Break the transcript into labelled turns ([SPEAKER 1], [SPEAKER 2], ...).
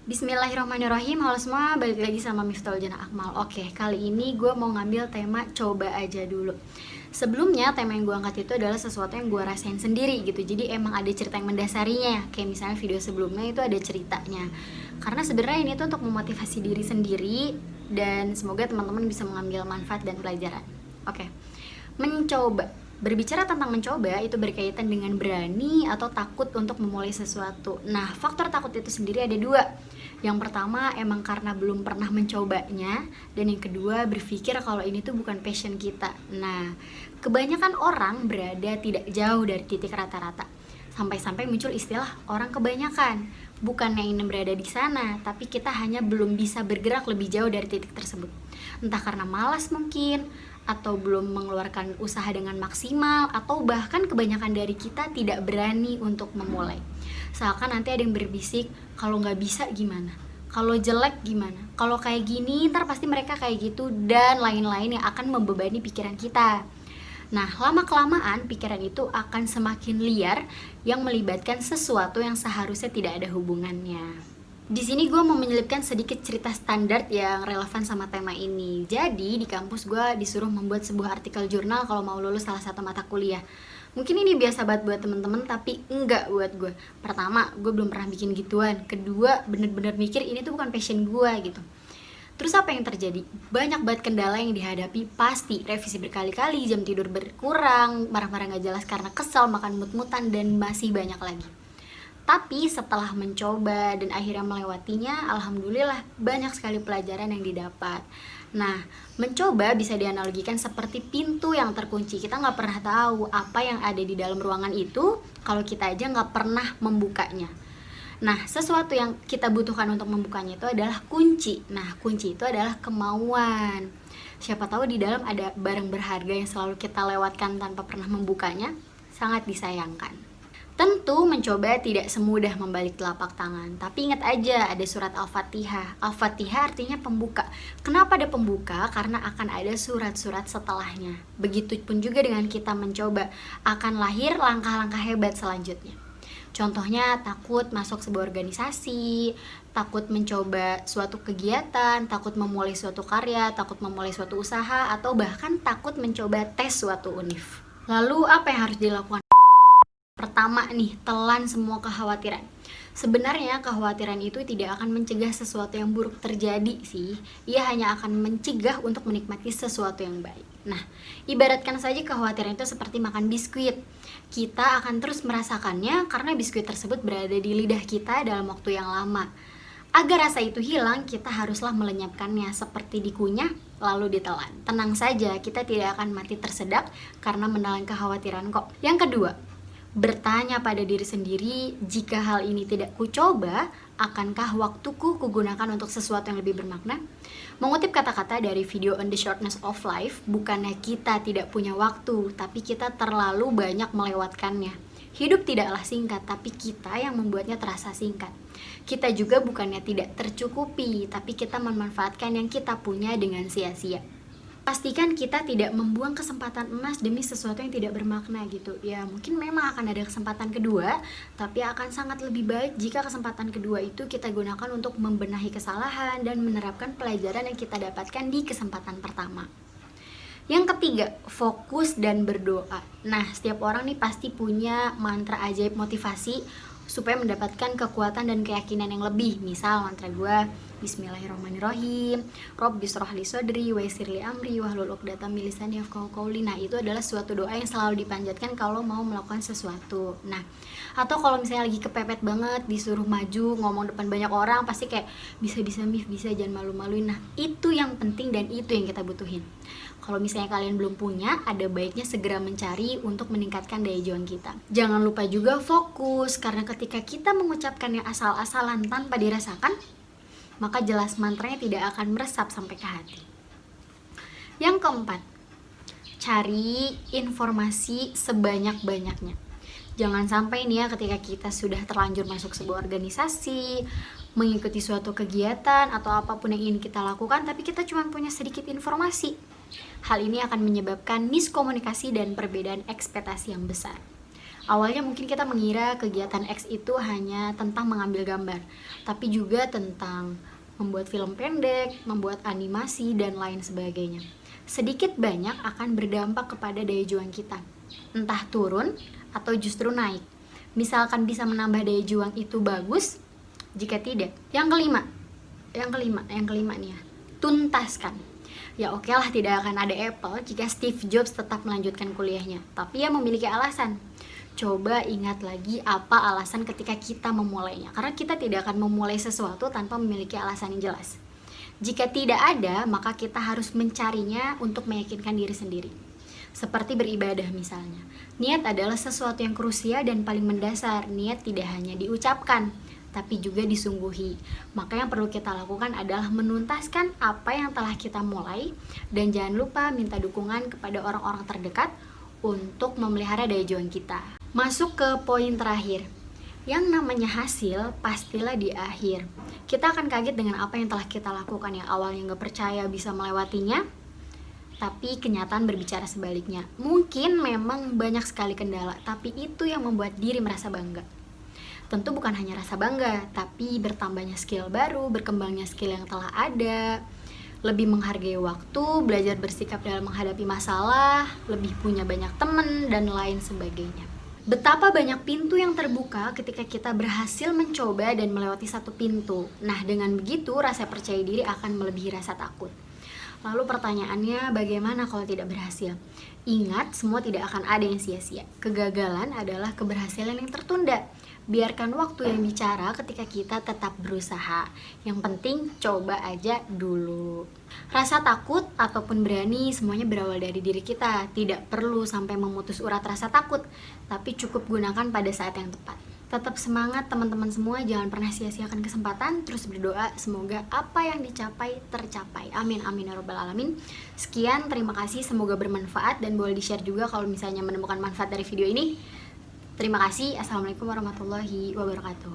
[SPEAKER 1] Bismillahirrahmanirrahim. Halo semua, balik lagi sama Miftahul Jannah Akmal. Oke, kali ini gue mau ngambil tema coba aja dulu. Sebelumnya tema yang gue angkat itu adalah sesuatu yang gue rasain sendiri gitu. Jadi emang ada cerita yang mendasarinya. Kayak misalnya video sebelumnya itu ada ceritanya. Karena sebenarnya ini tuh untuk memotivasi diri sendiri dan semoga teman-teman bisa mengambil manfaat dan pelajaran. Oke. Mencoba. Berbicara tentang mencoba itu berkaitan dengan berani atau takut untuk memulai sesuatu. Nah, faktor takut itu sendiri ada dua. Yang pertama emang karena belum pernah mencobanya, dan yang kedua berpikir kalau ini tuh bukan passion kita. Nah, kebanyakan orang berada tidak jauh dari titik rata-rata. Sampai-sampai muncul istilah orang kebanyakan. Bukannya ini berada di sana, tapi kita hanya belum bisa bergerak lebih jauh dari titik tersebut. Entah karena malas mungkin, atau belum mengeluarkan usaha dengan maksimal, atau bahkan kebanyakan dari kita tidak berani untuk memulai. Seakan nanti ada yang berbisik, kalau nggak bisa gimana? Kalau jelek gimana? Kalau kayak gini, ntar pasti mereka kayak gitu, dan lain-lain yang akan membebani pikiran kita. Nah, lama-kelamaan pikiran itu akan semakin liar yang melibatkan sesuatu yang seharusnya tidak ada hubungannya. Di sini gue mau menyelipkan sedikit cerita standar yang relevan sama tema ini. Jadi di kampus gue disuruh membuat sebuah artikel jurnal kalau mau lulus salah satu mata kuliah. Mungkin ini biasa banget buat temen-temen, tapi enggak buat gue. Pertama, gue belum pernah bikin gituan. Kedua, bener-bener mikir ini tuh bukan passion gue gitu. Terus apa yang terjadi? Banyak banget kendala yang dihadapi. Pasti revisi berkali-kali, jam tidur berkurang, marah-marah gak jelas karena kesal, makan mut-mutan, dan masih banyak lagi. Tapi setelah mencoba dan akhirnya melewatinya, alhamdulillah banyak sekali pelajaran yang didapat. Nah, mencoba bisa dianalogikan seperti pintu yang terkunci. Kita nggak pernah tahu apa yang ada di dalam ruangan itu kalau kita aja nggak pernah membukanya. Nah, sesuatu yang kita butuhkan untuk membukanya itu adalah kunci. Nah, kunci itu adalah kemauan. Siapa tahu di dalam ada barang berharga yang selalu kita lewatkan tanpa pernah membukanya, sangat disayangkan. Tentu mencoba tidak semudah membalik telapak tangan. Tapi ingat aja ada surat Al-Fatihah. Al-Fatihah artinya pembuka. Kenapa ada pembuka? Karena akan ada surat-surat setelahnya. Begitupun juga dengan kita mencoba, akan lahir langkah-langkah hebat selanjutnya. Contohnya takut masuk sebuah organisasi, takut mencoba suatu kegiatan, takut memulai suatu karya, takut memulai suatu usaha, atau bahkan takut mencoba tes suatu univ. Lalu apa yang harus dilakukan? Pertama nih, telan semua kekhawatiran. Sebenarnya kekhawatiran itu tidak akan mencegah sesuatu yang buruk terjadi sih. Ia hanya akan mencegah untuk menikmati sesuatu yang baik. Nah, ibaratkan saja kekhawatiran itu seperti makan biskuit. Kita akan terus merasakannya karena biskuit tersebut berada di lidah kita dalam waktu yang lama. Agar rasa itu hilang, kita haruslah melenyapkannya seperti dikunyah lalu ditelan. Tenang saja, kita tidak akan mati tersedak karena menelan kekhawatiran kok. Yang kedua, bertanya pada diri sendiri, jika hal ini tidak kucoba, akankah waktuku kugunakan untuk sesuatu yang lebih bermakna? Mengutip kata-kata dari video On the Shortness of Life, bukannya kita tidak punya waktu, tapi kita terlalu banyak melewatkannya. Hidup tidaklah singkat, tapi kita yang membuatnya terasa singkat. Kita juga bukannya tidak tercukupi, tapi kita memanfaatkan yang kita punya dengan sia-sia. Pastikan kita tidak membuang kesempatan emas demi sesuatu yang tidak bermakna gitu. Ya mungkin memang akan ada kesempatan kedua, tapi akan sangat lebih baik jika kesempatan kedua itu kita gunakan untuk membenahi kesalahan dan menerapkan pelajaran yang kita dapatkan di kesempatan pertama. Yang ketiga, fokus dan berdoa. Nah, setiap orang nih pasti punya mantra ajaib motivasi supaya mendapatkan kekuatan dan keyakinan yang lebih. Misal mantra gue, Bismillahirrahmanirrahim, Rabbi shrah li sadri wa yassir li amri wahlul 'uqdatam min lisani yafqahu qawli. Nah, itu adalah suatu doa yang selalu dipanjatkan kalau mau melakukan sesuatu. Nah, atau kalau misalnya lagi kepepet banget, disuruh maju, ngomong depan banyak orang, pasti kayak bisa-bisa Mif, bisa, jangan malu-maluin. Nah, itu yang penting dan itu yang kita butuhin. Kalau misalnya kalian belum punya, ada baiknya segera mencari untuk meningkatkan daya juang kita. Jangan lupa juga fokus, karena ketika kita mengucapkannya asal-asalan tanpa dirasakan, maka jelas mantranya tidak akan meresap sampai ke hati. Yang keempat, cari informasi sebanyak-banyaknya. Jangan sampai nih ya ketika kita sudah terlanjur masuk sebuah organisasi, mengikuti suatu kegiatan atau apapun yang ingin kita lakukan, tapi kita cuma punya sedikit informasi. Hal ini akan menyebabkan miskomunikasi dan perbedaan ekspektasi yang besar. Awalnya mungkin kita mengira kegiatan X itu hanya tentang mengambil gambar, tapi juga tentang membuat film pendek, membuat animasi, dan lain sebagainya. Sedikit banyak akan berdampak kepada daya juang kita, entah turun atau justru naik. Misalkan bisa menambah daya juang itu bagus, jika tidak. Yang kelima nih ya, tuntaskan. Ya oke lah, tidak akan ada Apple jika Steve Jobs tetap melanjutkan kuliahnya, tapi ia memiliki alasan. Coba ingat lagi apa alasan ketika kita memulainya, karena kita tidak akan memulai sesuatu tanpa memiliki alasan yang jelas. Jika tidak ada, maka kita harus mencarinya untuk meyakinkan diri sendiri. Seperti beribadah misalnya. Niat adalah sesuatu yang krusial dan paling mendasar. Niat tidak hanya diucapkan, tapi juga disungguhi. Maka yang perlu kita lakukan adalah menuntaskan apa yang telah kita mulai, dan jangan lupa minta dukungan kepada orang-orang terdekat untuk memelihara daya juang kita. Masuk ke poin terakhir. Yang namanya hasil pastilah di akhir. Kita akan kaget dengan apa yang telah kita lakukan, yang awalnya gak percaya bisa melewatinya, tapi kenyataan berbicara sebaliknya. Mungkin memang banyak sekali kendala, tapi itu yang membuat diri merasa bangga. Tentu bukan hanya rasa bangga, tapi bertambahnya skill baru, berkembangnya skill yang telah ada, lebih menghargai waktu, belajar bersikap dalam menghadapi masalah, lebih punya banyak teman, dan lain sebagainya. Betapa banyak pintu yang terbuka ketika kita berhasil mencoba dan melewati satu pintu. Nah, dengan begitu rasa percaya diri akan melebihi rasa takut. Lalu pertanyaannya, bagaimana kalau tidak berhasil? Ingat, semua tidak akan ada yang sia-sia. Kegagalan adalah keberhasilan yang tertunda. Biarkan waktu yang bicara ketika kita tetap berusaha. Yang penting coba aja dulu. Rasa takut ataupun berani semuanya berawal dari diri kita. Tidak perlu sampai memutus urat rasa takut, tapi cukup gunakan pada saat yang tepat. Tetap semangat teman-teman semua, jangan pernah sia-siakan kesempatan, terus berdoa semoga apa yang dicapai tercapai. Amin amin ya rabbal alamin. Sekian, terima kasih, semoga bermanfaat dan boleh di-share juga kalau misalnya menemukan manfaat dari video ini. Terima kasih. Assalamualaikum warahmatullahi wabarakatuh.